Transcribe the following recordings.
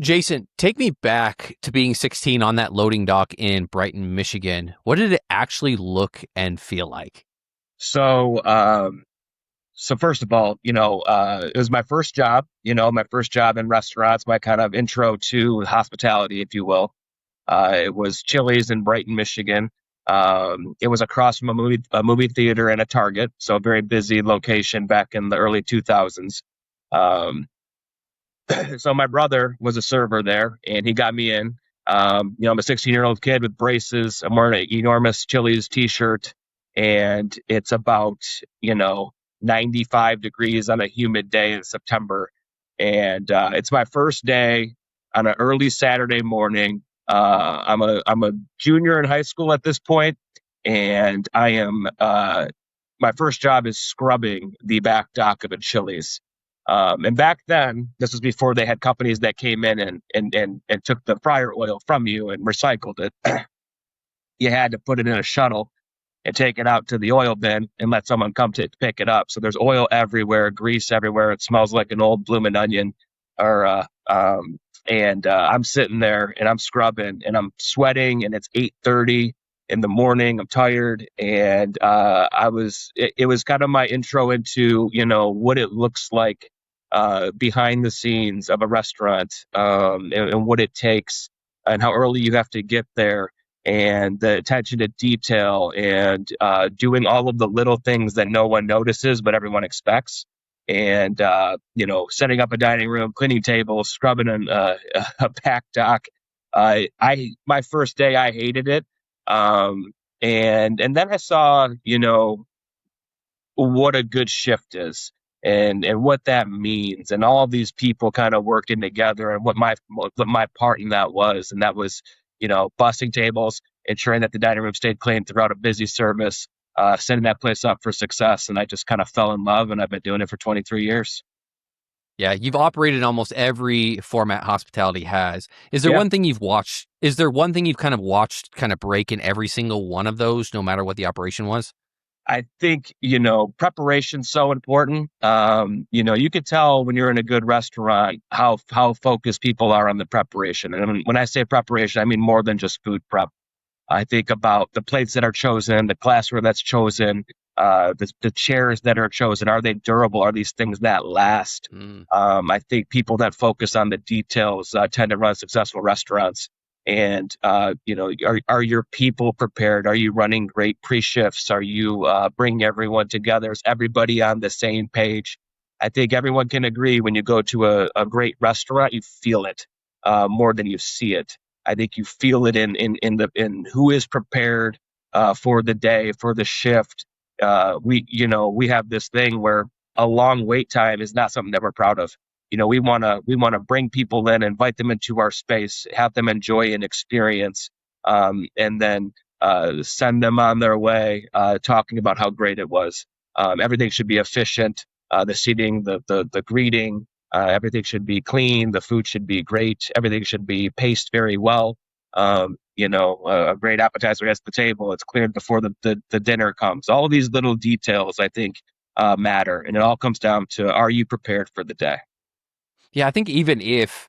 Jason, take me back to being 16 on that loading dock in Brighton, Michigan. What did it actually look and feel like? So, so first of all, it was my first job, my first job in restaurants, my kind of intro to hospitality, if you will. It was Chili's in Brighton, Michigan. It was across from a movie theater and a Target, so a very busy location back in the early 2000s. Um, so my brother was a server there, and he got me in. I'm a 16-year-old kid with braces. I'm wearing an enormous Chili's T-shirt, and it's about 95 degrees on a humid day in September, and it's my first day on an early Saturday morning. I'm a junior in high school at this point, and I am my first job is scrubbing the back dock of a Chili's. And back then, this was before they had companies that came in and took the fryer oil from you and recycled it. You had to put it in a shuttle and take it out to the oil bin and let someone come to pick it up. So there's oil everywhere, grease everywhere. It smells like an old bloomin' onion. Or I'm sitting there and I'm scrubbing and I'm sweating and it's 8:30 in the morning. I'm tired and it was kind of my intro into what it looks like behind the scenes of a restaurant, and what it takes and how early you have to get there and the attention to detail and doing all of the little things that no one notices but everyone expects. And setting up a dining room, cleaning tables, scrubbing a pack dock. My first day I hated it, and then I saw what a good shift is and what that means and all these people kind of working together and what my part in that was, and that was bussing tables, ensuring that the dining room stayed clean throughout a busy service, setting that place up for success. And I just kind of fell in love, and I've been doing it for 23 years. Yeah, you've operated in almost every format hospitality has. Is there Yeah. one thing you've watched? Is there one thing you've kind of watched kind of break in every single one of those, no matter what the operation was? I think, preparation's so important. You could tell when you're in a good restaurant how focused people are on the preparation. And when I say preparation, I mean more than just food prep. I think about the plates that are chosen, the glassware that's chosen, the chairs that are chosen. Are they durable? Are these things that last? Mm. I think people that focus on the details tend to run successful restaurants. And are your people prepared? Are you running great pre-shifts? Are you bringing everyone together? Is everybody on the same page? I think everyone can agree when you go to a great restaurant, you feel it more than you see it. I think you feel it in who is prepared for the day, for the shift. We have this thing where a long wait time is not something that we're proud of. We want to bring people in, invite them into our space, have them enjoy an experience, and then send them on their way, talking about how great it was. Everything should be efficient. The seating, the greeting, everything should be clean. The food should be great. Everything should be paced very well. A great appetizer at the table. It's cleared before the dinner comes. All of these little details, I think, matter, and it all comes down to: are you prepared for the day? Yeah, I think even if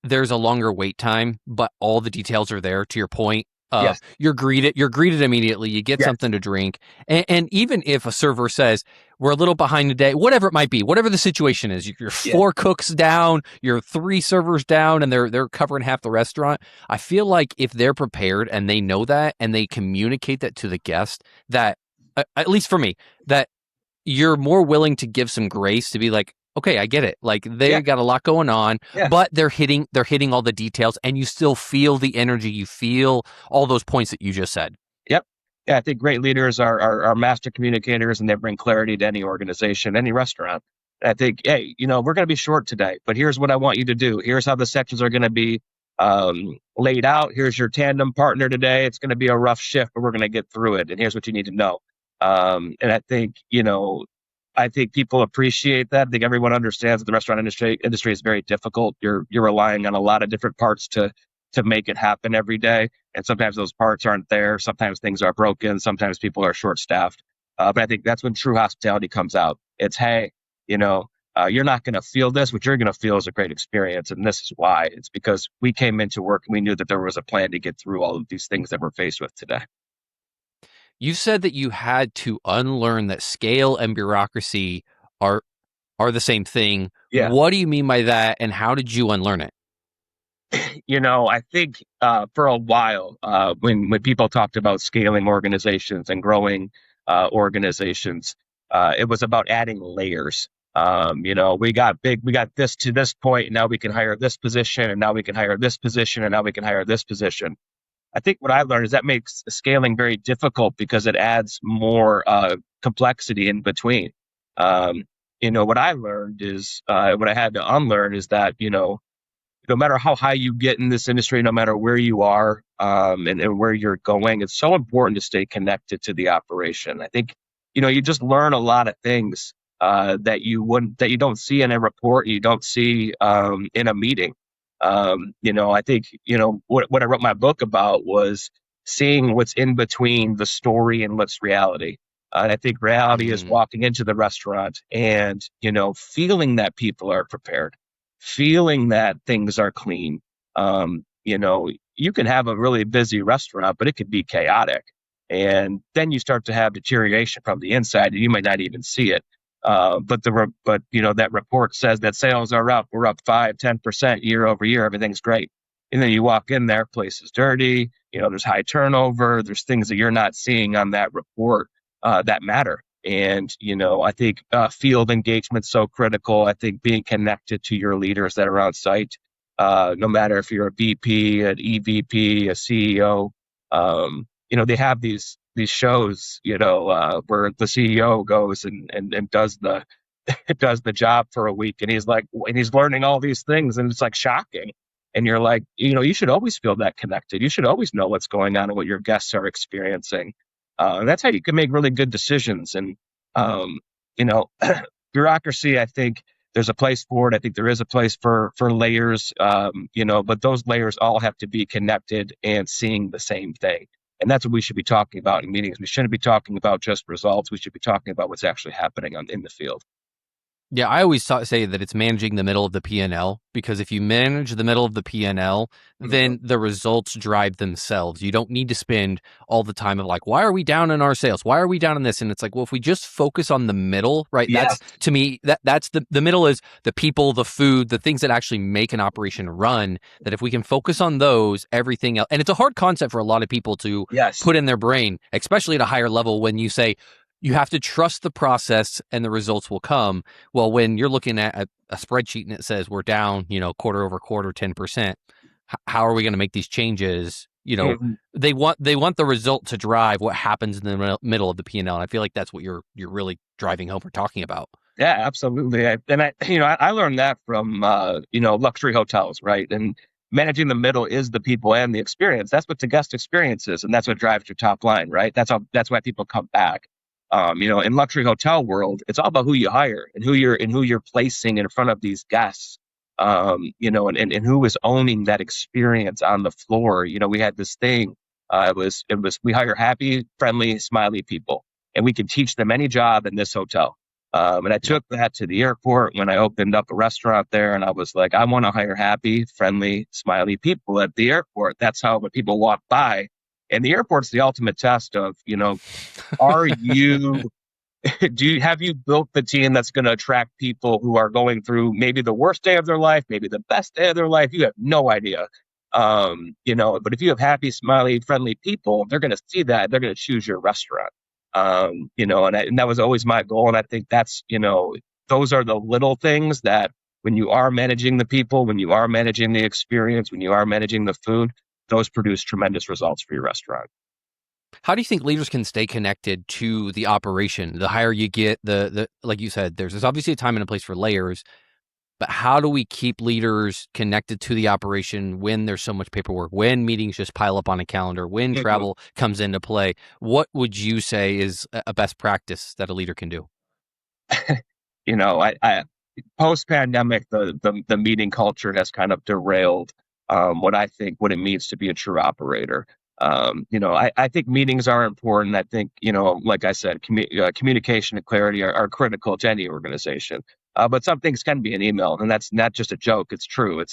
there's a longer wait time, but all the details are there, to your point of Yes. you're greeted immediately, you get Yes. something to drink. And even if a server says we're a little behind today, whatever it might be, whatever the situation is, you're Yeah. four cooks down, you're three servers down, and they're covering half the restaurant. I feel like if they're prepared and they know that and they communicate that to the guest, that at least for me, that you're more willing to give some grace to be like, okay, I get it. Like they Yeah. got a lot going on, Yeah. but they're hitting all the details, and you still feel the energy. You feel all those points that you just said. Yep. Yeah, I think great leaders are master communicators, and they bring clarity to any organization, any restaurant. And I think, hey, we're going to be short today, but here's what I want you to do. Here's how the sections are going to be laid out. Here's your tandem partner today. It's going to be a rough shift, but we're going to get through it. And here's what you need to know. And I think people appreciate that. I think everyone understands that the restaurant industry is very difficult. You're relying on a lot of different parts to make it happen every day. And sometimes those parts aren't there. Sometimes things are broken. Sometimes people are short staffed. But I think that's when true hospitality comes out. It's, hey, you're not going to feel this. What you're going to feel is a great experience. And this is why. It's because we came into work and we knew that there was a plan to get through all of these things that we're faced with today. You said that you had to unlearn that scale and bureaucracy are are the same thing. Yeah. What do you mean by that, and how did you unlearn it? I think for a while, when people talked about scaling organizations and growing organizations, it was about adding layers. We got big, we got this to this point, and now we can hire this position, and now we can hire this position, and now we can hire this position. I think what I learned is that makes scaling very difficult because it adds more complexity in between. What I learned is what I had to unlearn is that, no matter how high you get in this industry, no matter where you are and where you're going, it's so important to stay connected to the operation. I think, you just learn a lot of things that you don't see in a report, you don't see in a meeting. I think, what I wrote my book about was seeing what's in between the story and what's reality. And I think reality is Mm, walking into the restaurant and, feeling that people are prepared, feeling that things are clean. You can have a really busy restaurant, but it could be chaotic. And then you start to have deterioration from the inside, and you might not even see it. But that report says that sales are up. We're up 5-10% year over year. Everything's great. And then you walk in there, place is dirty. There's high turnover. There's things that you're not seeing on that report that matter. And I think field engagement's so critical. I think being connected to your leaders that are on site, no matter if you're a VP, an EVP, a CEO, they have these shows, where the CEO goes and does the does the job for a week, and he's learning all these things, and it's like shocking. And you're like, you should always feel that connected. You should always know what's going on and what your guests are experiencing. And that's how you can make really good decisions. And um, you know, bureaucracy, I think there's a place for it. I think there is a place for layers. But those layers all have to be connected and seeing the same thing. And that's what we should be talking about in meetings. We shouldn't be talking about just results. We should be talking about what's actually happening in the field. yeah, I always say that it's managing the middle of the P&L, because if you manage the middle of the P&L, Mhm. then the results drive themselves. You don't need to spend all the time of like, why are we down in our sales? Why are we down in this? And it's like, well, if we just focus on the middle, right? That's, Yes. to me, that's the middle is the people, the food, the things that actually make an operation run. That if we can focus on those, everything else, and it's a hard concept for a lot of people to Yes. put in their brain, especially at a higher level, when you say you have to trust the process and the results will come. Well, when you're looking at a spreadsheet and it says we're down, quarter over quarter, 10%, how are we going to make these changes? Mhm. They want the result to drive what happens in the middle of the P&L. And I feel like that's what you're really driving home or talking about. Yeah, absolutely. I learned that from luxury hotels, right? And managing the middle is the people and the experience. That's what the guest experience is, and that's what drives your top line, right? That's why people come back. In luxury hotel world, it's all about who you hire and who you're placing in front of these guests. And who is owning that experience on the floor. We had this thing. It was we hire happy, friendly, smiley people, and we can teach them any job in this hotel. And I Yep. took that to the airport when I opened up a restaurant there. And I was like, I want to hire happy, friendly, smiley people at the airport. That's how when people walk by. And the airport's the ultimate test of, are you, have you built the team that's going to attract people who are going through maybe the worst day of their life, maybe the best day of their life? You have no idea. But if you have happy, smiley, friendly people, they're going to see that. They're going to choose your restaurant. And that was always my goal. And I think those are the little things that when you are managing the people, when you are managing the experience, when you are managing the food, those produce tremendous results for your restaurant. How do you think leaders can stay connected to the operation? The higher you get, the like you said, there's obviously a time and a place for layers. But how do we keep leaders connected to the operation when there's so much paperwork, when meetings just pile up on a calendar, when Mhm. travel comes into play? What would you say is a best practice that a leader can do? I post pandemic, the meeting culture has kind of derailed what it means to be a true operator. I think meetings are important. I think, like I said, communication and clarity are critical to any organization. But some things can be an email, and that's not just a joke. It's true.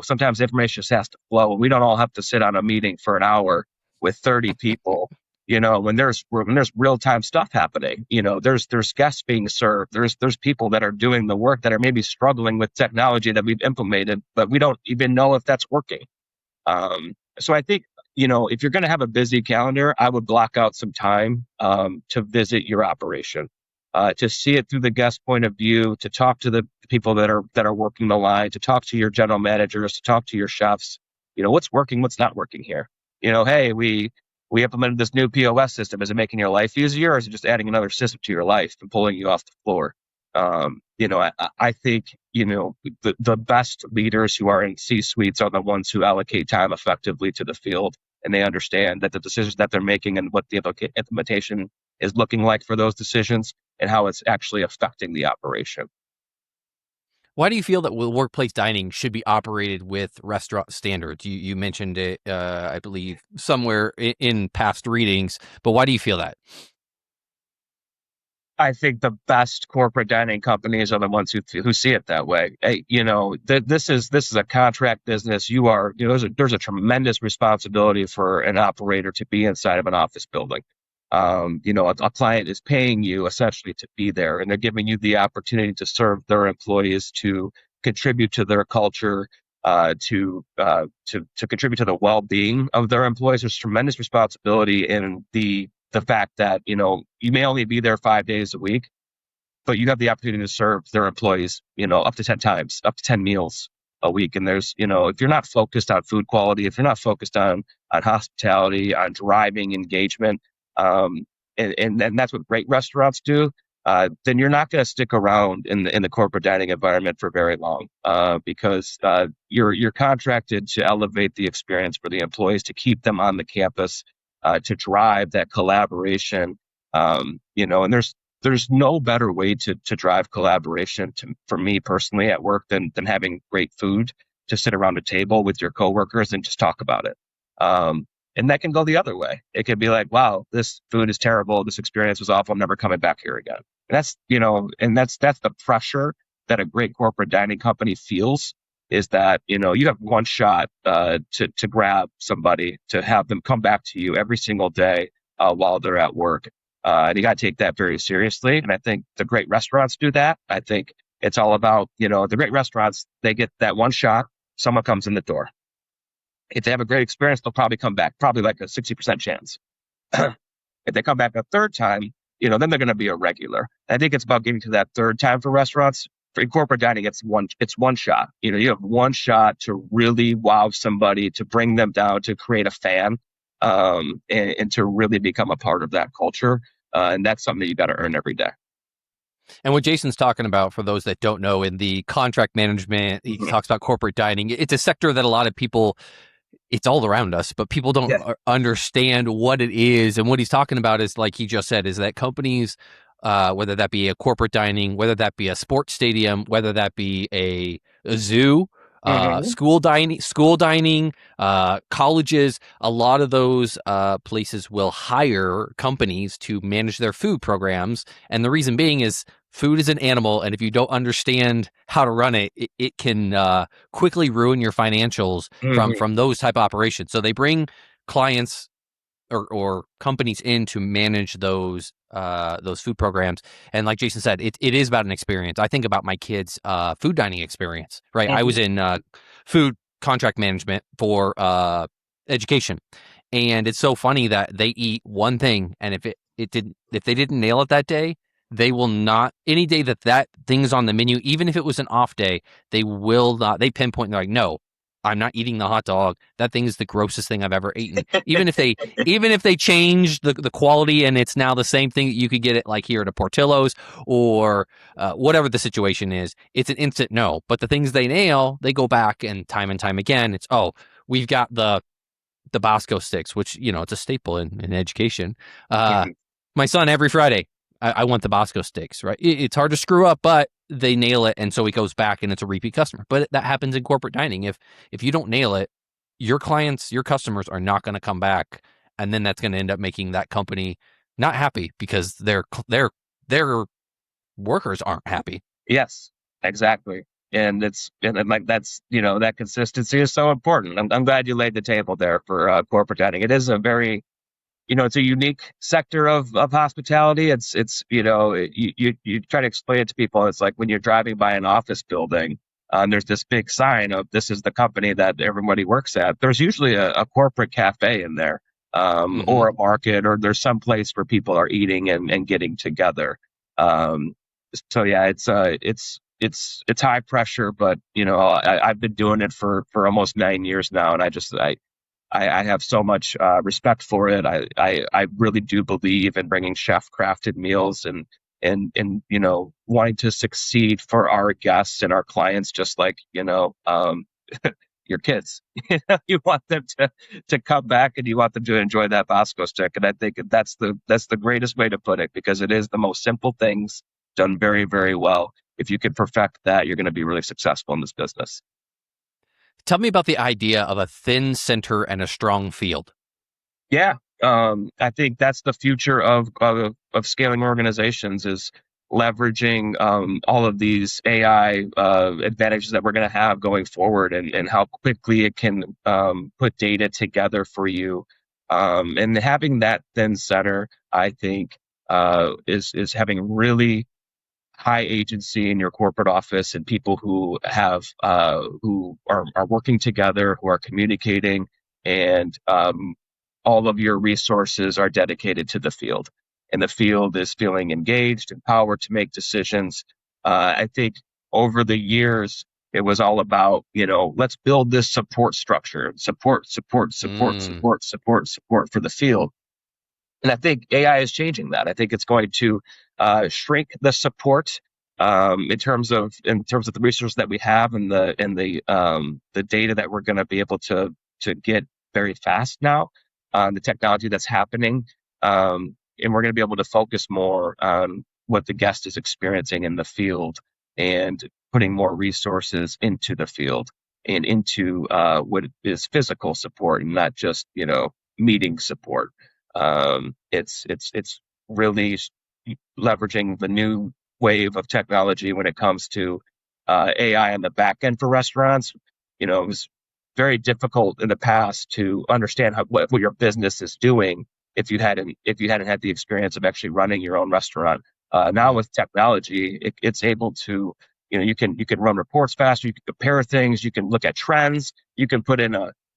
Sometimes information just has to flow. We don't all have to sit on a meeting for an hour with 30 people. When there's real time stuff happening. There's guests being served. There's people that are doing the work that are maybe struggling with technology that we've implemented, but we don't even know if that's working. So I think, if you're going to have a busy calendar, I would block out some time to visit your operation, to see it through the guest point of view, to talk to the people that are working the line, to talk to your general managers, to talk to your chefs. What's working, what's not working here. Hey, we implemented this new POS system. Is it making your life easier, or is it just adding another system to your life and pulling you off the floor? I think, the best leaders who are in C-suites are the ones who allocate time effectively to the field, and they understand that the decisions that they're making and what the implementation is looking like for those decisions and how it's actually affecting the operation. Why do you feel that workplace dining should be operated with restaurant standards? You mentioned it, I believe, somewhere in past readings, but why do you feel that? I think the best corporate dining companies are the ones who see it that way. Hey, this is a contract business. There's a tremendous responsibility for an operator to be inside of an office building. A client is paying you essentially to be there, and they're giving you the opportunity to serve their employees, to contribute to their culture, to contribute to the well-being of their employees. There's tremendous responsibility in the fact that you may only be there 5 days a week, but you have the opportunity to serve their employees up to 10 times, up to 10 meals a week. And there's if you're not focused on food quality, if you're not focused on hospitality, on driving engagement, and that's what great restaurants do, then you're not going to stick around in the corporate dining environment for very long, because you're contracted to elevate the experience for the employees, to keep them on the campus, to drive that collaboration. And there's no better way to drive collaboration for me personally at work than having great food to sit around a table with your coworkers and just talk about it. And that can go the other way. It could be like, wow, this food is terrible. This experience was awful. I'm never coming back here again. And that's the pressure that a great corporate dining company feels, is that, you have one shot to grab somebody, to have them come back to you every single day while they're at work. And you got to take that very seriously. And I think the great restaurants do that. I think it's all about, the great restaurants, they get that one shot, someone comes in the door. If they have a great experience, they'll probably come back, probably like a 60% chance. If they come back a third time, then they're going to be a regular. I think it's about getting to that third time for restaurants. For corporate dining, it's one shot. You have one shot to really wow somebody, to bring them down, to create a fan, and to really become a part of that culture. And that's something that you got to earn every day. And what Jason's talking about, for those that don't know, in the contract management, he talks about corporate dining. It's a sector that a lot of people, it's all around us, but people don't understand what it is. And what he's talking about is, like he just said, is that companies, whether that be a corporate dining, whether that be a sports stadium, whether that be a zoo, school dining, colleges, a lot of those places will hire companies to manage their food programs. And the reason being is, food is an animal, and if you don't understand how to run it can quickly ruin your financials from those type of operations. So they bring clients or companies in to manage those food programs. And like Jason said, it is about an experience. I think about my kids' food dining experience, right? I was in food contract management for education. And it's so funny that they eat one thing, and if they didn't nail it that day, they will not, any day that thing is on the menu, even if it was an off day, they will not, they pinpoint, and they're like, no, I'm not eating the hot dog. That thing is the grossest thing I've ever eaten. Even if they change the quality and it's now the same thing, you could get it like here at a Portillo's or whatever the situation is, it's an instant no. But the things they nail, they go back and time again, it's, we've got the Tabasco sticks, which, it's a staple in education. My son, every Friday, I want the Tabasco sticks, right? It's hard to screw up, but they nail it, and so he goes back, and it's a repeat customer. But that happens in corporate dining. If you don't nail it, your clients, your customers are not going to come back, and then that's going to end up making that company not happy because their workers aren't happy. Yes, exactly. And like that's that consistency is so important. I'm glad you laid the table there for corporate dining. It is a very it's a unique sector of hospitality. It's you try to explain it to people. It's like when you're driving by an office building, there's this big sign of this is the company that everybody works at. There's usually a corporate cafe in there, Hmm. or a market, or there's some place where people are eating and getting together. Um, so yeah, it's high pressure, but I've been doing it for almost 9 years now, and I have so much respect for it. I really do believe in bringing chef crafted meals and wanting to succeed for our guests and our clients, just like your kids. You want them to come back and you want them to enjoy that Bosco stick. And I think that's the greatest way to put it, because it is the most simple things done very, very well. If you can perfect that, you're going to be really successful in this business. Tell me about the idea of a thin center and a strong field. Yeah, I think that's the future of scaling organizations, is leveraging all of these AI advantages that we're going to have going forward, and how quickly it can put data together for you. And having that thin center, I think, is having really high agency in your corporate office, and people who are working together, who are communicating, and all of your resources are dedicated to the field, and the field is feeling engaged, empowered to make decisions. I think over the years it was all about, let's build this support structure, Mm. support for the field. And I think AI is changing that. I think it's going to shrink the support, in terms of the resources that we have, and the data that we're going to be able to get very fast now, the technology that's happening, and we're going to be able to focus more on what the guest is experiencing in the field, and putting more resources into the field, and into what is physical support, and not just meeting support. It's really leveraging the new wave of technology when it comes to AI on the back end for restaurants. It was very difficult in the past to understand what your business is doing if you hadn't had the experience of actually running your own restaurant. Now Mm. with technology, it's able to, you can run reports faster, you can compare things, you can look at trends, you can put in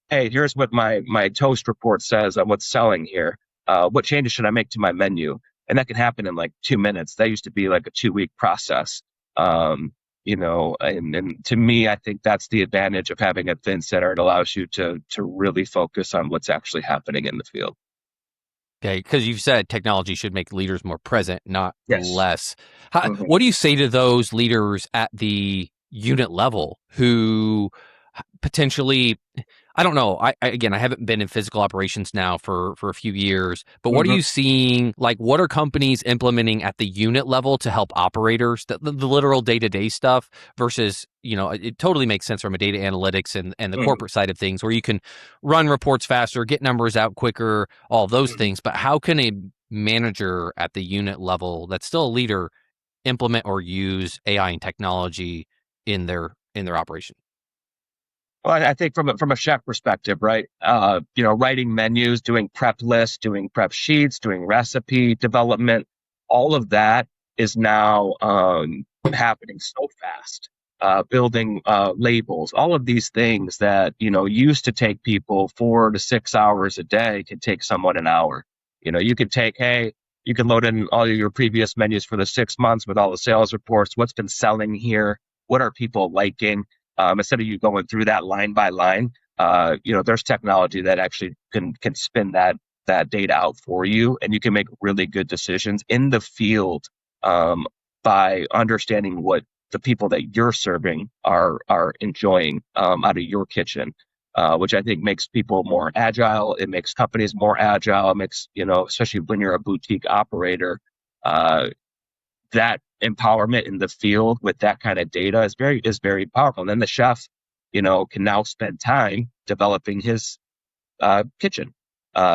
hey, here's what my toast report says on what's selling here. What changes should I make to my menu? And that can happen in like 2 minutes. That used to be like a 2 week process. And to me, I think that's the advantage of having a thin center. It allows you to really focus on what's actually happening in the field. Okay, because you've said technology should make leaders more present, not Yes. less. Hmm. What do you say to those leaders at the unit level who potentially, I don't know. Again, I haven't been in physical operations now for a few years, but what are Hmm. you seeing? Like, what are companies implementing at the unit level to help operators, the literal day to day stuff, versus it totally makes sense from a data analytics and the Hmm. corporate side of things, where you can run reports faster, get numbers out quicker, all those Hmm. things. But how can a manager at the unit level that's still a leader implement or use AI and technology in their operation? Well, I think from a chef perspective, right? Writing menus, doing prep lists, doing prep sheets, doing recipe development, all of that is now happening so fast. Building labels, all of these things that used to take people 4 to 6 hours a day can take someone an hour. You could hey, you can load in all of your previous menus for the 6 months with all the sales reports. What's been selling here? What are people liking? Instead of you going through that line by line, there's technology that actually can spin that data out for you, and you can make really good decisions in the field, um, by understanding what the people that you're serving are enjoying out of your kitchen, which I think makes people more agile. It makes companies more agile. It makes, especially when you're a boutique operator, uh, that empowerment in the field with that kind of data is very powerful. And then the chef, can now spend time developing his kitchen,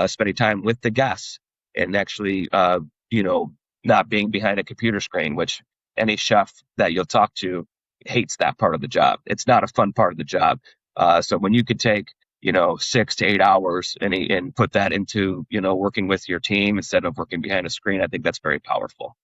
spending time with the guests, and actually, you know, not being behind a computer screen, which any chef that you'll talk to hates that part of the job. It's not a fun part of the job. So when you could take, 6 to 8 hours and put that into, working with your team instead of working behind a screen, I think that's very powerful.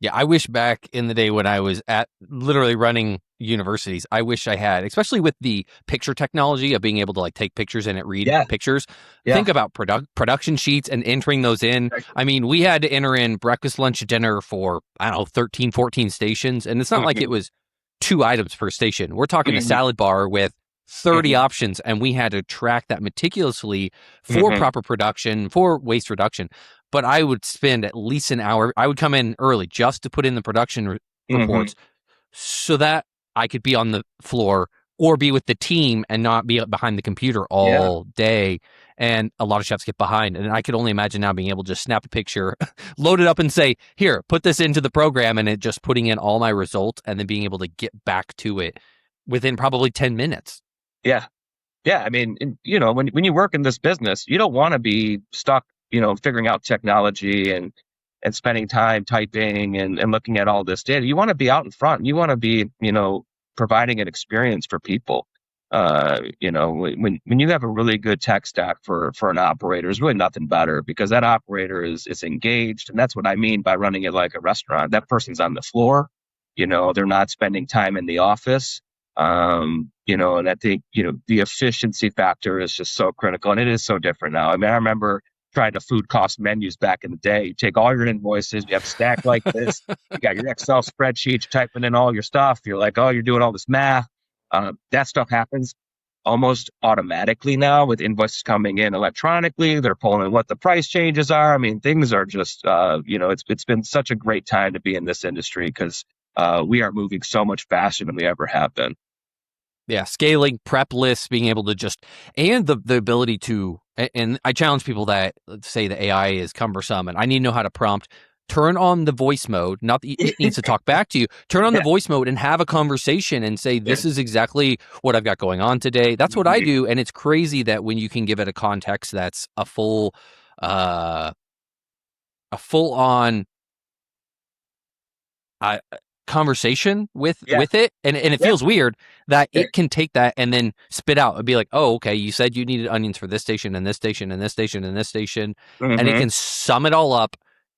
Yeah, I wish back in the day when I was at literally running universities, I wish I had, especially with the picture technology of being able to like take pictures and it read Yeah. pictures. Yeah. Think about production sheets and entering those in. I mean, we had to enter in breakfast, lunch, dinner for, I don't know, 13, 14 stations. And it's not like it Hmm. was 2 items per station. We're talking a Hmm. salad bar with 30 Hmm. options, and we had to track that meticulously for Hmm. proper production, for waste reduction. But I would spend at least an hour. I would come in early just to put in the production Hmm. reports so that I could be on the floor or be with the team and not be behind the computer Yeah. all day. And a lot of chefs get behind. And I could only imagine now being able to just snap a picture, load it up and say, here, put this into the program, and it just putting in all my results and then being able to get back to it within probably 10 minutes. Yeah. Yeah, I mean, when you work in this business, you don't want to be stuck, figuring out technology and spending time typing and looking at all this data. You want to be out in front. You want to be, providing an experience for people. When you have a really good tech stack for an operator, there's really nothing better because that operator is engaged, and that's what I mean by running it like a restaurant. That person's on the floor. They're not spending time in the office. And I think, the efficiency factor is just so critical, and it is so different now. I mean, I remember trying to food cost menus back in the day. You take all your invoices, you have stacked like this, you got your Excel spreadsheet, you're typing in all your stuff. You're like, oh, you're doing all this math. That stuff happens almost automatically now with invoices coming in electronically. They're pulling in what the price changes are. I mean, things are just, it's been such a great time to be in this industry because we are moving so much faster than we ever have been. Yeah, scaling, prep lists, being able to just, and the ability to, and I challenge people that say the AI is cumbersome and I need to know how to prompt. Turn on the voice mode, not that it needs to talk back to you. Turn on the Yeah. voice mode and have a conversation and say, Yeah. this is exactly what I've got going on today. That's what I do. And it's crazy that when you can give it a context that's uh, a full on uh, conversation Yeah. with it, and it Yeah. feels weird that it can take that and then spit out and be like, oh, okay, you said you needed onions for this station and this station and this station and this station, and it Hmm. can sum it all up.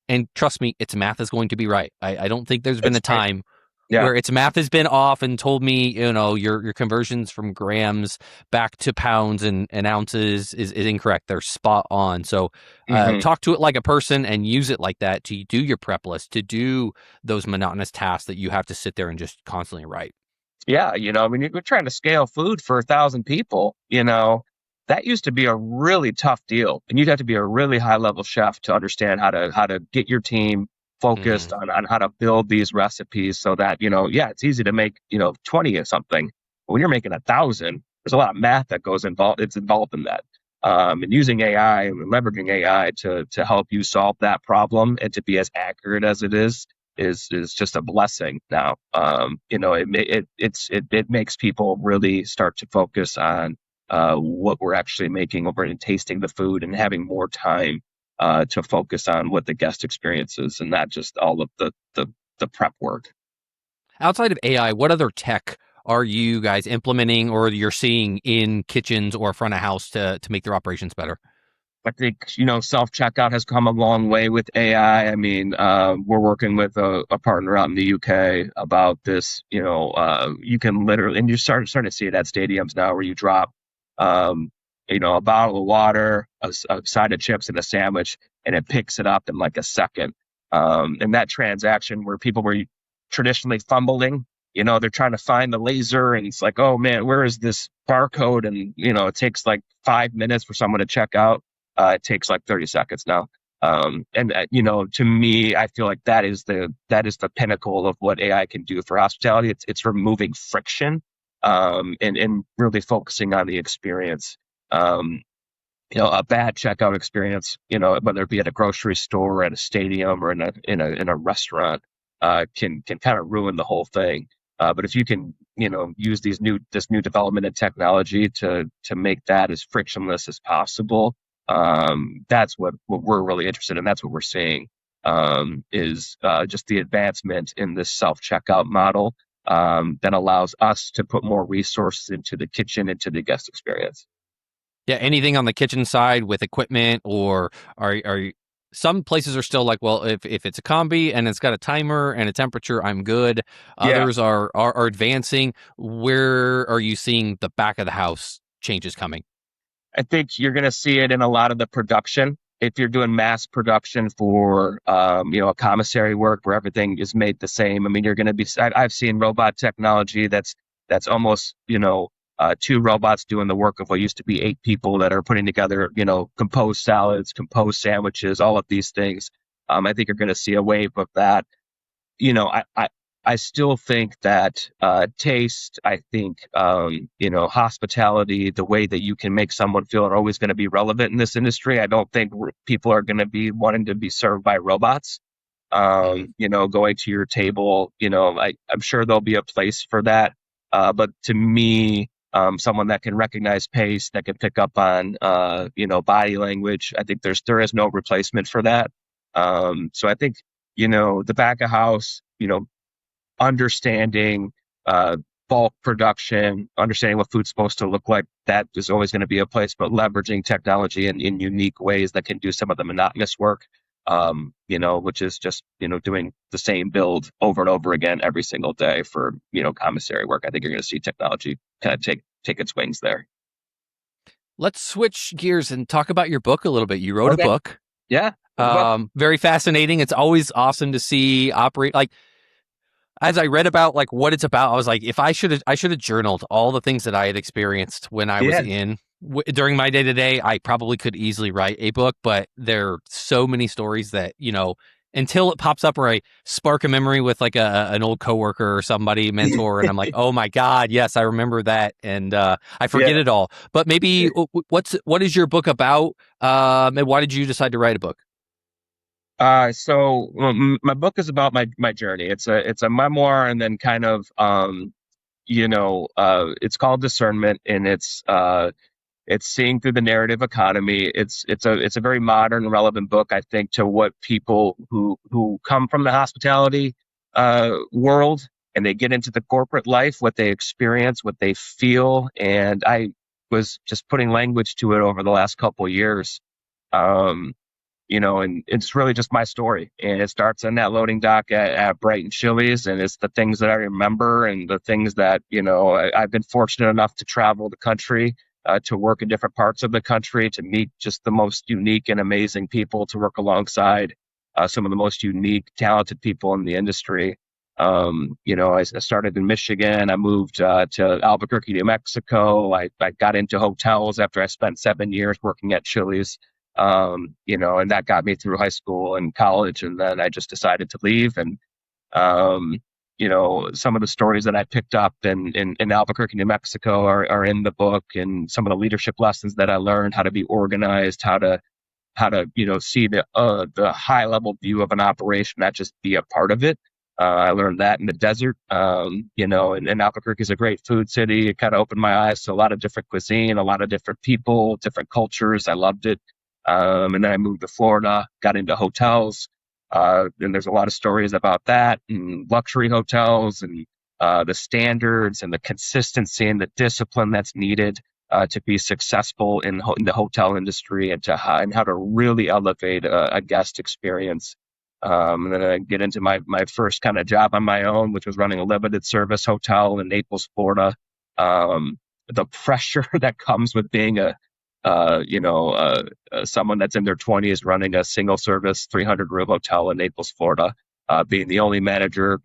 And trust me, its math is going to be right. I don't think there's been It's a great. time Yeah. where its math has been off and told me, your conversions from grams back to pounds and ounces is incorrect. They're spot on. So Hmm. talk to it like a person and use it like that to do your prep list, to do those monotonous tasks that you have to sit there and just constantly write. Yeah, I mean, you're trying to scale food for 1,000 people, that used to be a really tough deal. And you'd have to be a really high level chef to understand how to get your team focused Mm. on how to build these recipes so that, yeah, it's easy to make, 20 of something. But when you're making 1,000, there's a lot of math that goes involved. It's involved in that. And using AI and leveraging AI to help you solve that problem and to be as accurate as it is just a blessing now. It makes people really start to focus on what we're actually making over and tasting the food and having more time to focus on what the guest experience is and not just all of the prep work. Outside of AI, what other tech are you guys implementing or you're seeing in kitchens or front of house to make their operations better? I think, self checkout has come a long way with AI. I mean, we're working with a partner out in the UK about this. You can literally, and you're starting to see it at stadiums now where you drop, um, a bottle of water, a side of chips, and a sandwich, and it picks it up in like a second. And that transaction where people were traditionally fumbling, they're trying to find the laser, and it's like, oh man, where is this barcode? And, it takes like 5 minutes for someone to check out. It takes like 30 seconds now. And to me, I feel like that is the pinnacle of what AI can do for hospitality. It's removing friction, and really focusing on the experience. Um, a bad checkout experience, whether it be at a grocery store or at a stadium or in a restaurant, can kind of ruin the whole thing. But if you can, use this new development and technology to make that as frictionless as possible, that's what we're really interested in. That's what we're seeing. is just the advancement in this self-checkout model that allows us to put more resources into the kitchen, into the guest experience. Yeah, anything on the kitchen side with equipment, or some places are still like, well, if it's a combi and it's got a timer and a temperature, I'm good. Yeah, Others are advancing. Where are you seeing the back of the house changes coming? I think you're going to see it in a lot of the production. If you're doing mass production for, a commissary work where everything is made the same, I mean, you're going to be. I've seen robot technology that's almost, two robots doing the work of what used to be eight people that are putting together, composed salads, composed sandwiches, all of these things. I think you're going to see a wave of that. I still think that taste, I think, hospitality, the way that you can make someone feel are always going to be relevant in this industry. I don't think people are going to be wanting to be served by robots. Mm. Going to your table, I'm sure there'll be a place for that. But to me, someone that can recognize pace, that can pick up on, body language, I think there is no replacement for that. So I think, the back of house, understanding uh, bulk production, understanding what food's supposed to look like, that is always going to be a place, but leveraging technology in unique ways that can do some of the monotonous work, which is just, doing the same build over and over again every single day for, commissary work. I think you're going to see technology kind of take its wings there. Let's switch gears and talk about your book a little bit. You wrote a Okay. book. Yeah. What about? Very fascinating. It's always awesome to see operate like as I read about like what it's about. I was like, if I should have journaled all the things that I had experienced when I was Yeah. in during my day to day. I probably could easily write a book, but there are so many stories that until it pops up or I spark a memory with like an old coworker or somebody mentor, and I'm like, oh my god, yes, I remember that, and I forget Yeah. it all. But maybe what is your book about? And why did you decide to write a book? My book is about my journey. It's a memoir, and then kind of it's called Discernment, and it's seeing through the narrative economy. It's a very modern, relevant book, I think, to what people who come from the hospitality world and they get into the corporate life, what they experience, what they feel. And I was just putting language to it over the last couple of years. Um, and it's really just my story. And it starts in that loading dock at Brighton Chili's, and it's the things that I remember and the things that, I've been fortunate enough to travel the country, to work in different parts of the country, to meet just the most unique and amazing people, to work alongside some of the most unique, talented people in the industry. I started in Michigan. I moved to Albuquerque, New Mexico. I got into hotels after I spent 7 years working at Chili's. And that got me through high school and college. And then I just decided to leave. And, some of the stories that I picked up in Albuquerque, New Mexico are in the book, and some of the leadership lessons that I learned, how to be organized, how to see the high level view of an operation, not just be a part of it. I learned that in the desert, and Albuquerque is a great food city. It kind of opened my eyes to a lot of different cuisine, a lot of different people, different cultures. I loved it. And then I moved to Florida, got into hotels. And there's a lot of stories about that and luxury hotels and the standards and the consistency and the discipline that's needed to be successful in the hotel industry, and how to really elevate a guest experience. And then I get into my first kind of job on my own, which was running a limited service hotel in Naples, Florida. The pressure that comes with being someone that's in their 20s running a single service 300 room hotel in Naples, Florida, being the only manager,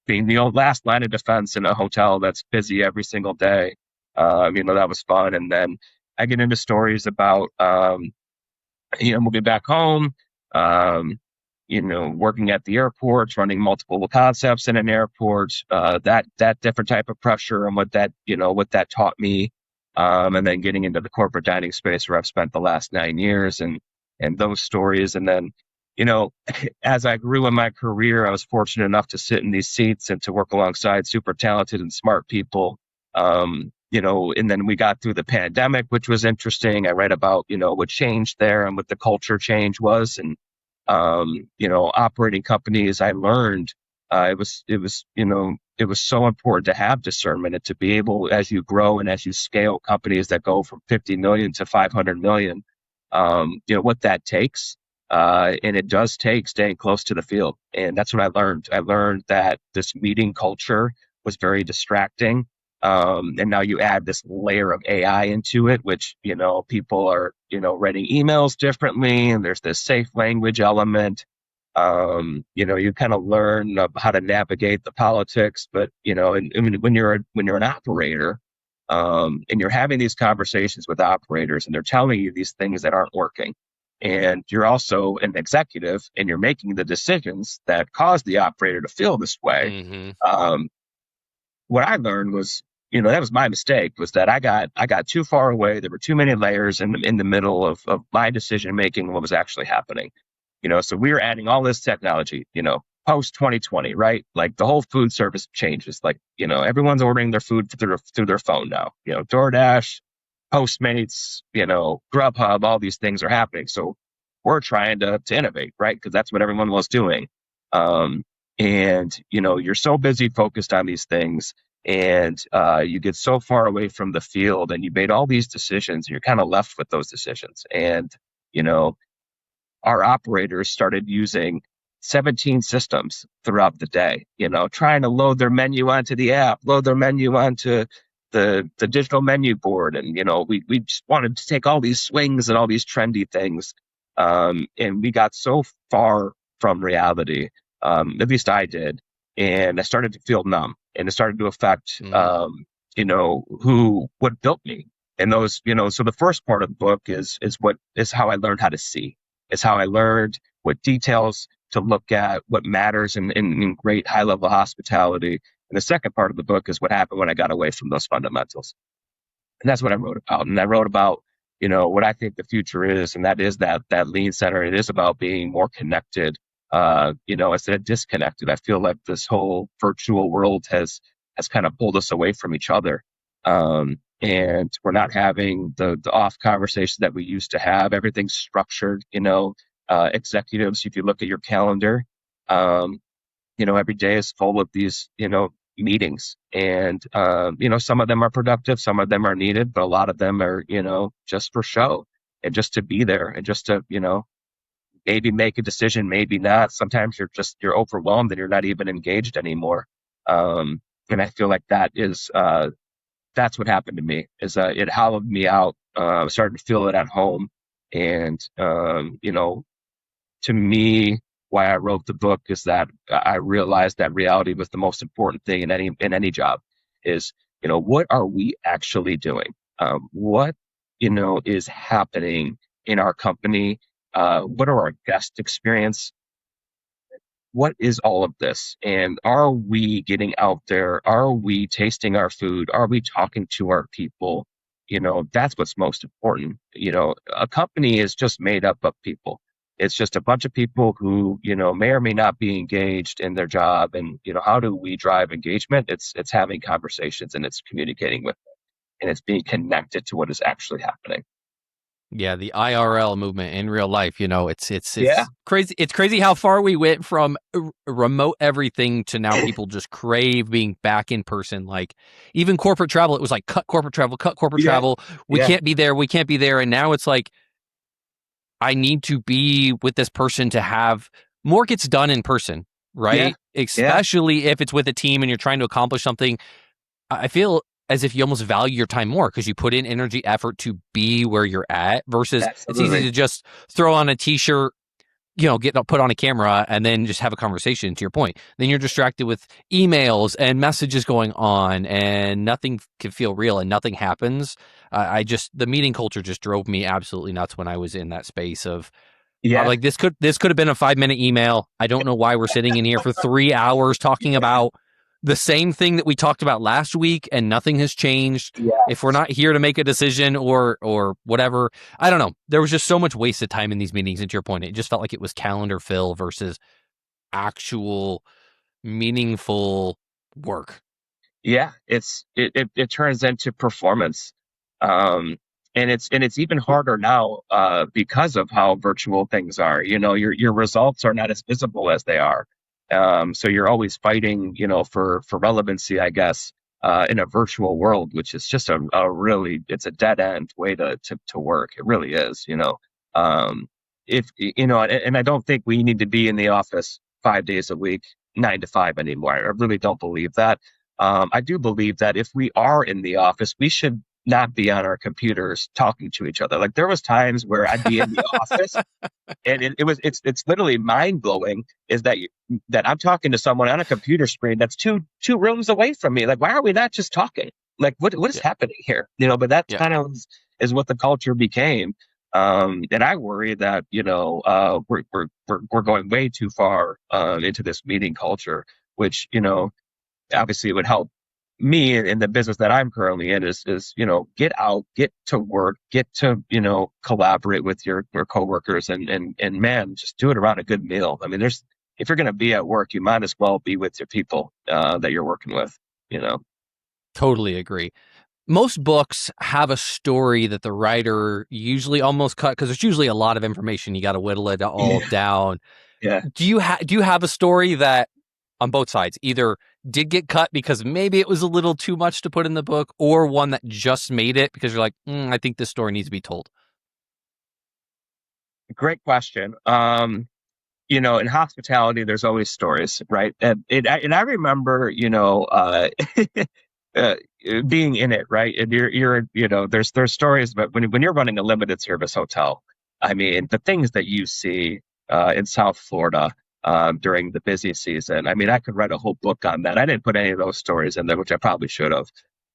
being the last line of defense in a hotel that's busy every single day. That was fun. And then I get into stories about, moving back home, working at the airports, running multiple concepts in an airport, that different type of pressure and what that taught me. And then getting into the corporate dining space where I've spent the last 9 years, and those stories. And then, as I grew in my career, I was fortunate enough to sit in these seats and to work alongside super talented and smart people. And then we got through the pandemic, which was interesting. I read about, what changed there and what the culture change was. And operating companies, I learned it was so important to have discernment and to be able, as you grow and as you scale companies that go from 50 million to 500 million, what that takes. And it does take staying close to the field. And that's what I learned. I learned that this meeting culture was very distracting. And now you add this layer of AI into it, which, people are, writing emails differently, and there's this safe language element. You kind of learn how to navigate the politics, but, and when you're an operator, and you're having these conversations with operators and they're telling you these things that aren't working, and you're also an executive and you're making the decisions that cause the operator to feel this way. Mm-hmm. What I learned was, that was my mistake, was that I got too far away. There were too many layers in the middle of my decision making, what was actually happening. So we were adding all this technology, post 2020, right? Like the whole food service changes. Like, everyone's ordering their food through their phone now. DoorDash, Postmates, Grubhub, all these things are happening. So we're trying to innovate, right? Because that's what everyone was doing. And you're so busy focused on these things, and you get so far away from the field, and you made all these decisions, and you're kind of left with those decisions. And you know our operators started using 17 systems throughout the day, trying to load their menu onto the app, load their menu onto the digital menu board. And, we just wanted to take all these swings and all these trendy things. And we got so far from reality, at least I did. And I started to feel numb, and it started to affect, what built me. And those, so the first part of the book is how I learned how to see. It's how I learned what details to look at, what matters in great high level hospitality. And the second part of the book is what happened when I got away from those fundamentals. And that's what I wrote about. And I wrote about, what I think the future is, and that is that lean center. It is about being more connected, instead of disconnected. I feel like this whole virtual world has kind of pulled us away from each other. And we're not having the off conversations that we used to have. Everything's structured, executives, if you look at your calendar, every day is full of these, meetings. And, some of them are productive, some of them are needed, but a lot of them are, just for show and just to be there and just to, maybe make a decision, maybe not. Sometimes you're overwhelmed and you're not even engaged anymore. And I feel like that's what happened to me. Is it hollowed me out. I started to feel it at home. And, to me, why I wrote the book is that I realized that reality was the most important thing in any job. Is, what are we actually doing? What, is happening in our company? What are our guest experience? What is all of this? And are we getting out there? Are we tasting our food? Are we talking to our people? That's what's most important. A company is just made up of people. It's just a bunch of people who, may or may not be engaged in their job. And, how do we drive engagement? It's having conversations, and it's communicating with them, and it's being connected to what is actually happening. Yeah, the IRL movement in real life, it's Yeah. crazy. It's crazy how far we went from remote everything to now people just crave being back in person. Like even corporate travel, it was like cut corporate Yeah. travel. We Yeah. can't be there. We can't be there. And now it's like I need to be with this person to have more gets done in person, Yeah. right? Yeah. Especially if it's with a team and you're trying to accomplish something. I feel as if you almost value your time more because you put in energy, effort to be where you're at versus it's easy Absolutely. to just throw on a t-shirt, get put on a camera and then just have a conversation to your point. Then you're distracted with emails and messages going on and nothing can feel real and nothing happens. The meeting culture just drove me absolutely nuts when I was in that space of I'm Yeah. like, this could have been a 5-minute email. I don't know why we're sitting in here for 3 hours talking about the same thing that we talked about last week and nothing has changed. If we're Yes. not here to make a decision or whatever, I don't know. There was just so much wasted time in these meetings. And to your point, it just felt like it was calendar fill versus actual meaningful work. Yeah, it turns into performance. Um, and it's even harder now because of how virtual things are. Your results are not as visible as they are. So you're always fighting, for relevancy, I guess, in a virtual world, which is just a really, it's a dead end way to work. It really is. Um, if and I don't think we need to be in the office 5 days a week, 9 to 5 anymore. I really don't believe that. I do believe that if we are in the office, we should not be on our computers talking to each other. Like there was times where I'd be in the office and it's literally mind blowing is that I'm talking to someone on a computer screen that's two rooms away from me. Like, why are we not just talking? Like, what is Yeah. happening here? But that's Yeah. kind of is what the culture became. And I worry that we're going way too far into this meeting culture, which obviously it would help me in the business that I'm currently in is get out, get to work, get to collaborate with your coworkers and man, just do it around a good meal. I mean, if you're going to be at work, you might as well be with your people that you're working with. You know, Totally agree. Most books have a story that the writer usually almost cut because there's usually a lot of information. You got to whittle it all yeah, down. yeah. Do you have a story that on both sides either did get cut because maybe it was a little too much to put in the book, or one that just made it because you're like, I think this story needs to be told? Great question. In hospitality, there's always stories, right? And I remember, uh, being in it, right? And there's stories, but when you're running a limited service hotel, I mean, the things that you see in South Florida during the busy season. I mean, I could write a whole book on that. I didn't put any of those stories in there, which I probably should have.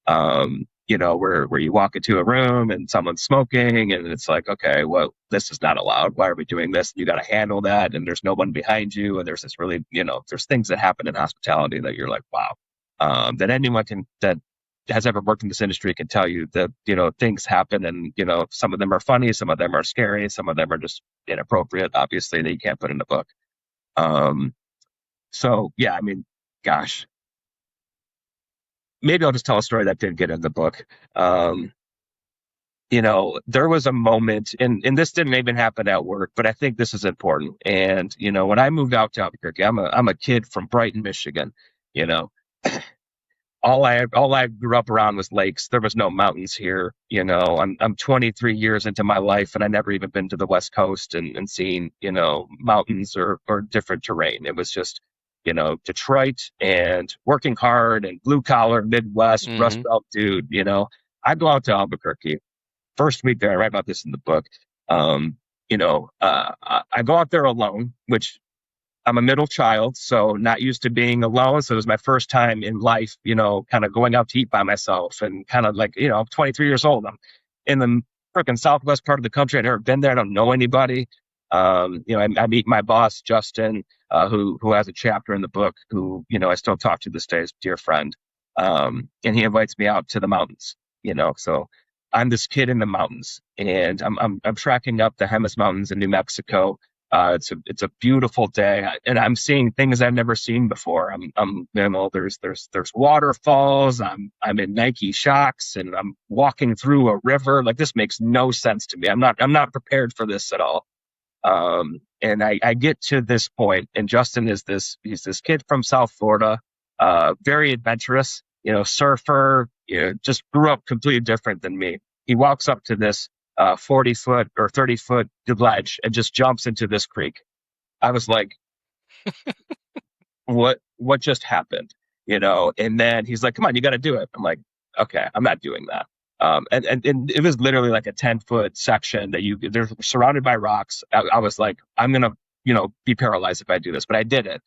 Where you walk into a room and someone's smoking and it's like, okay, well, this is not allowed. Why are we doing this? You got to handle that. And there's no one behind you. And there's this really, there's things that happen in hospitality that you're like, wow, that anyone that has ever worked in this industry can tell you that, things happen and, some of them are funny, some of them are scary, some of them are just inappropriate, obviously, that you can't put in a book. Um, so yeah, I mean, gosh, maybe I'll just tell a story that did get in the book. Um, there was a moment, and this didn't even happen at work, but I think this is important. And, when I moved out to Albuquerque, I'm a kid from Brighton, Michigan. You know, all I grew up around was lakes. There was no mountains here. I'm 23 years into my life, and I never even been to the West Coast and seen mountains or different terrain. It was just Detroit and working hard and blue collar Midwest Rust Mm-hmm. Belt dude. I go out to Albuquerque first week there. I write about this in the book. I go out there alone, which I'm a middle child, so not used to being alone. So it was my first time in life, kind of going out to eat by myself and kind of like, I'm 23 years old. I'm in the freaking southwest part of the country. I've never been there. I don't know anybody. I meet my boss, Justin, who has a chapter in the book, who, I still talk to this day, is a dear friend. And he invites me out to the mountains, so I'm this kid in the mountains and I'm tracking up the Jemez Mountains in New Mexico. It's a beautiful day, and I'm seeing things I've never seen before. There's waterfalls. I'm in Nike shocks, and I'm walking through a river. Like this makes no sense to me. I'm not prepared for this at all. And I get to this point, and Justin he's this kid from South Florida, very adventurous, surfer, just grew up completely different than me. He walks up to this 40-foot or 30-foot ledge and just jumps into this creek. I was like, what just happened? And then he's like, come on, you got to do it. I'm like, okay, I'm not doing that. And it was literally like a 10-foot section that they're surrounded by rocks. I was like, I'm going to, be paralyzed if I do this, but I did it.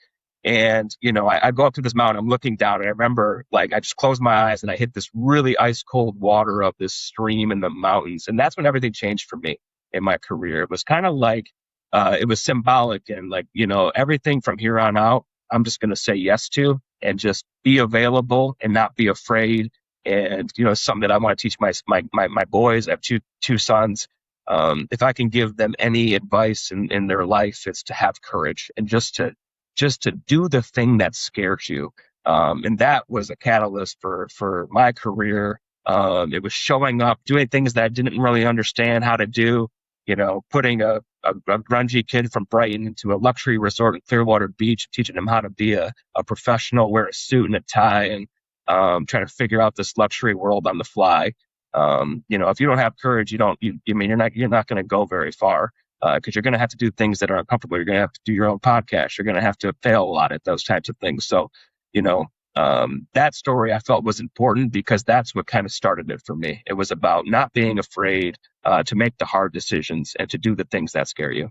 And, I go up to this mountain, I'm looking down and I remember like, I just closed my eyes and I hit this really ice cold water of this stream in the mountains. And that's when everything changed for me in my career. It was kind of like, it was symbolic and like, everything from here on out, I'm just going to say yes to and just be available and not be afraid. And, something that I want to teach my boys. I have two sons. If I can give them any advice in their life, it's to have courage and just to do the thing that scares you. And that was a catalyst for my career. It was showing up, doing things that I didn't really understand how to do. Putting a grungy kid from Brighton into a luxury resort in Clearwater Beach, teaching him how to be a professional, wear a suit and a tie, and trying to figure out this luxury world on the fly. If you don't have courage, you're not going to go very far, because you're going to have to do things that are uncomfortable. You're going to have to do your own podcast. You're going to have to fail a lot at those types of things. So, that story I felt was important because that's what kind of started it for me. It was about not being afraid to make the hard decisions and to do the things that scare you.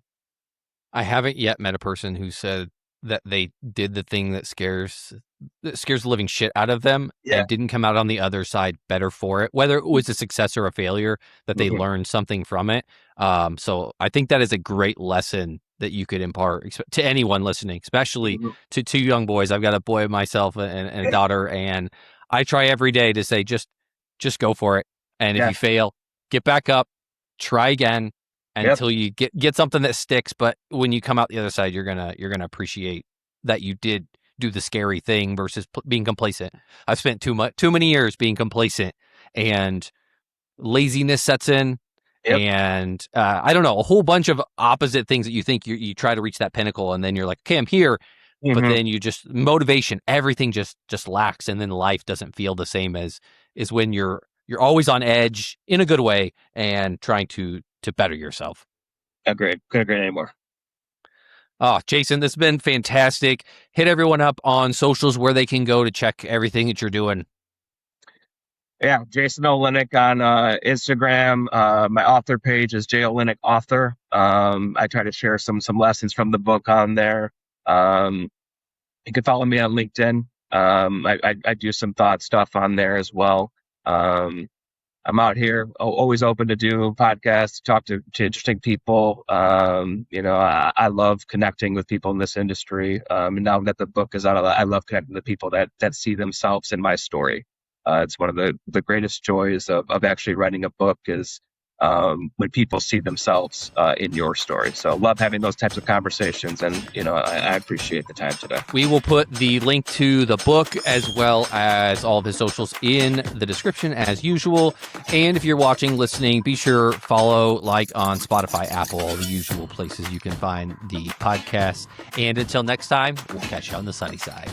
I haven't yet met a person who said that they did the thing that scares the living shit out of them Yeah. and didn't come out on the other side better for it, whether it was a success or a failure, that they learned something from it. So I think that is a great lesson that you could impart to anyone listening, especially to two young boys. I've got a boy myself and a daughter, and I try every day to say, just go for it. And if you fail, get back up, try again until you get something that sticks. But when you come out the other side, you're gonna appreciate that you did do the scary thing versus being complacent. I've spent too many years being complacent, and laziness sets in. And I don't know, a whole bunch of opposite things that you think you try to reach that pinnacle, and then you're like, okay, I'm here. But then you just motivation, everything just lacks, and then life doesn't feel the same as when you're always on edge in a good way and trying to better yourself. Agreed. Couldn't agree anymore. Oh, Jason, this has been fantastic. Hit everyone up on socials where they can go to check everything that you're doing. Yeah, Jason Olinik on Instagram. My author page is J Olinik Author. I try to share some lessons from the book on there. You can follow me on LinkedIn. I do some thought stuff on there as well. I'm out here, always open to do podcasts, talk to interesting people. I love connecting with people in this industry. And now that the book is out, I love connecting with people that see themselves in my story. It's one of the greatest joys of actually writing a book is when people see themselves in your story. So love having those types of conversations, and I appreciate the time today. We will put the link to the book as well as all of his socials in the description as usual. And if you're watching, listening, be sure follow, like on Spotify, Apple, all the usual places you can find the podcast. And until next time, we'll catch you on the sunny side.